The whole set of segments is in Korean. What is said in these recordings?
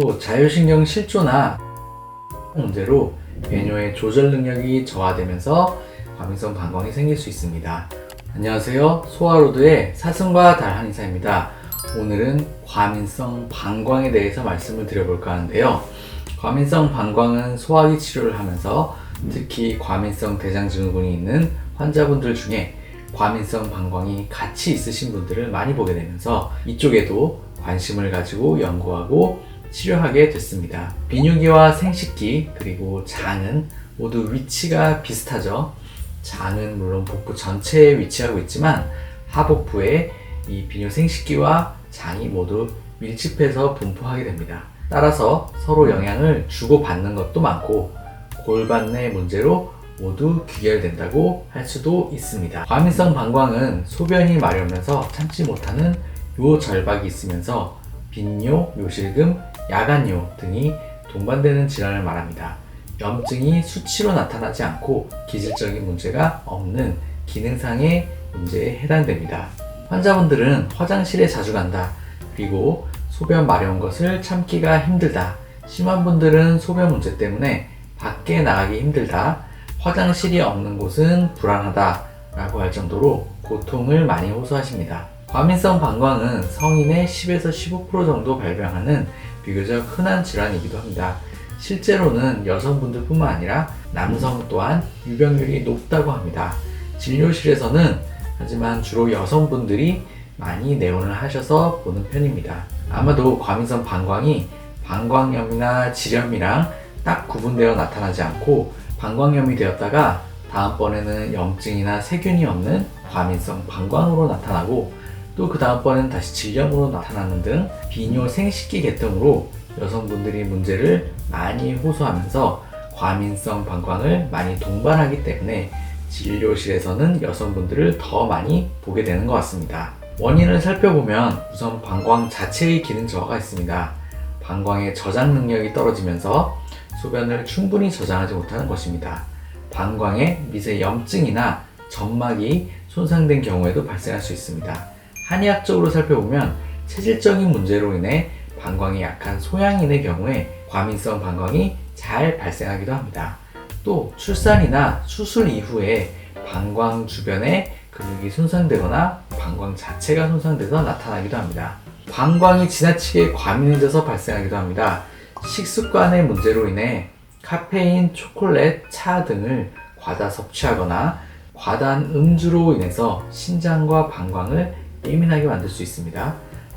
또 자율신경 실조나 문제로 배뇨의 조절 능력이 저하되면서 과민성 방광이 생길 수 있습니다. 안녕하세요. 소아로드의 사슴과 달 한의사입니다. 오늘은 과민성 방광에 대해서 말씀을 드려볼까 하는데요. 과민성 방광은 소화기 치료를 하면서 특히 과민성 대장증후군이 있는 환자분들 중에 과민성 방광이 같이 있으신 분들을 많이 보게 되면서 이쪽에도 관심을 가지고 연구하고 치료하게 됐습니다. 비뇨기와 생식기 그리고 장은 모두 위치가 비슷하죠. 장은 물론 복부 전체에 위치하고 있지만 하복부에 이 비뇨 생식기와 장이 모두 밀집해서 분포하게 됩니다. 따라서 서로 영향을 주고받는 것도 많고 골반 내 문제로 모두 귀결된다고 할 수도 있습니다. 과민성 방광은 소변이 마려우면서 참지 못하는 요절박이 있으면서 빈뇨, 요실금, 야간뇨 등이 동반되는 질환을 말합니다. 염증이 수치로 나타나지 않고 기질적인 문제가 없는 기능상의 문제에 해당됩니다. 환자분들은 화장실에 자주 간다, 그리고 소변 마려운 것을 참기가 힘들다, 심한 분들은 소변 문제 때문에 밖에 나가기 힘들다, 화장실이 없는 곳은 불안하다 라고 할 정도로 고통을 많이 호소하십니다. 과민성 방광은 성인의 10에서 15% 정도 발병하는 비교적 흔한 질환이기도 합니다. 실제로는 여성분들 뿐만 아니라 남성 또한 유병률이 높다고 합니다. 진료실에서는 하지만 주로 여성분들이 많이 내원을 하셔서 보는 편입니다. 아마도 과민성 방광이 방광염이나 질염이랑 딱 구분되어 나타나지 않고 방광염이 되었다가 다음번에는 염증이나 세균이 없는 과민성 방광으로 나타나고 또 그 다음번에는 다시 질염으로 나타나는 등 비뇨 생식기 계통으로 여성분들이 문제를 많이 호소하면서 과민성 방광을 많이 동반하기 때문에 진료실에서는 여성분들을 더 많이 보게 되는 것 같습니다. 원인을 살펴보면 우선 방광 자체의 기능 저하가 있습니다. 방광의 저장 능력이 떨어지면서 소변을 충분히 저장하지 못하는 것입니다. 방광에 미세 염증이나 점막이 손상된 경우에도 발생할 수 있습니다. 한의학적으로 살펴보면 체질적인 문제로 인해 방광이 약한 소양인의 경우에 과민성 방광이 잘 발생하기도 합니다. 또 출산이나 수술 이후에 방광 주변에 근육이 손상되거나 방광 자체가 손상돼서 나타나기도 합니다. 방광이 지나치게 과민해져서 발생하기도 합니다. 식습관의 문제로 인해 카페인, 초콜릿, 차 등을 과다 섭취하거나 과다한 음주로 인해서 신장과 방광을 예민하게 만들 수 있습니다.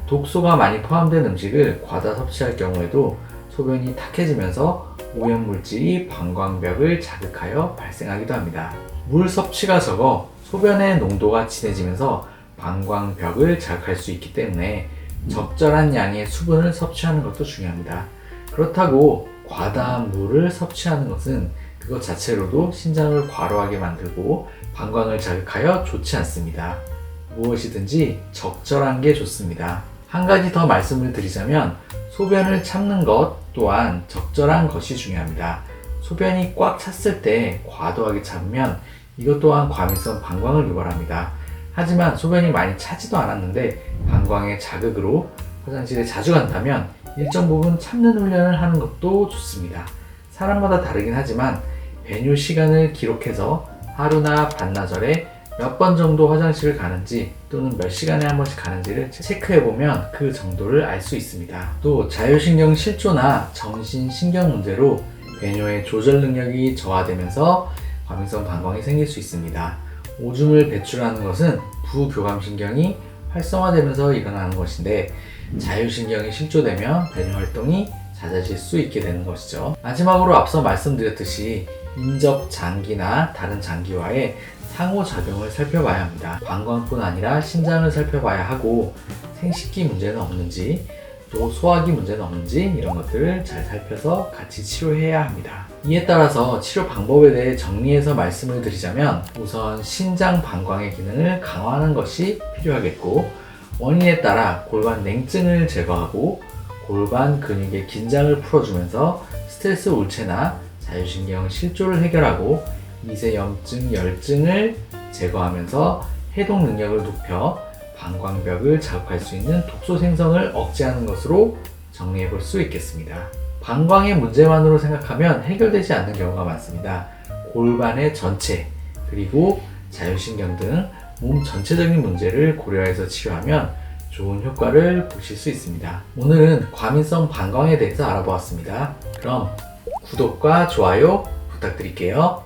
독소가 많이 포함된 음식을 과다 섭취할 경우에도 소변이 탁해지면서 오염물질이 방광벽을 자극하여 발생하기도 합니다. 물 섭취가 적어 소변의 농도가 진해지면서 방광벽을 자극할 수 있기 때문에 적절한 양의 수분을 섭취하는 것도 중요합니다. 그렇다고 과다한 물을 섭취하는 것은 그것 자체로도 신장을 과로하게 만들고 방광을 자극하여 좋지 않습니다. 무엇이든지 적절한 게 좋습니다. 한 가지 더 말씀을 드리자면 소변을 참는 것 또한 적절한 것이 중요합니다. 소변이 꽉 찼을 때 과도하게 참으면 이것 또한 과민성 방광을 유발합니다. 하지만 소변이 많이 차지도 않았는데 방광의 자극으로 화장실에 자주 간다면 일정 부분 참는 훈련을 하는 것도 좋습니다. 사람마다 다르긴 하지만 배뇨 시간을 기록해서 하루나 반나절에 몇 번 정도 화장실을 가는지 또는 몇 시간에 한 번씩 가는지를 체크해보면 그 정도를 알 수 있습니다. 또 자율신경 실조나 정신신경 문제로 배뇨의 조절 능력이 저하되면서 과민성 방광이 생길 수 있습니다. 오줌을 배출하는 것은 부교감신경이 활성화되면서 일어나는 것인데 자율신경이 실조되면 배뇨 활동이 잦아질 수 있게 되는 것이죠. 마지막으로 앞서 말씀드렸듯이 인접 장기나 다른 장기와의 상호작용을 살펴봐야 합니다. 방광뿐 아니라 신장을 살펴봐야 하고 생식기 문제는 없는지 또 소화기 문제는 없는지 이런 것들을 잘 살펴서 같이 치료해야 합니다. 이에 따라서 치료 방법에 대해 정리해서 말씀을 드리자면 우선 신장 방광의 기능을 강화하는 것이 필요하겠고 원인에 따라 골반 냉증을 제거하고 골반 근육의 긴장을 풀어주면서 스트레스 울체나 자율신경 실조를 해결하고 미세 염증, 열증을 제거하면서 해독 능력을 높여 방광벽을 자극할 수 있는 독소 생성을 억제하는 것으로 정리해 볼 수 있겠습니다. 방광의 문제만으로 생각하면 해결되지 않는 경우가 많습니다. 골반의 전체, 그리고 자율신경 등 몸 전체적인 문제를 고려해서 치료하면 좋은 효과를 보실 수 있습니다. 오늘은 과민성 방광에 대해서 알아보았습니다. 그럼 구독과 좋아요 부탁드릴게요.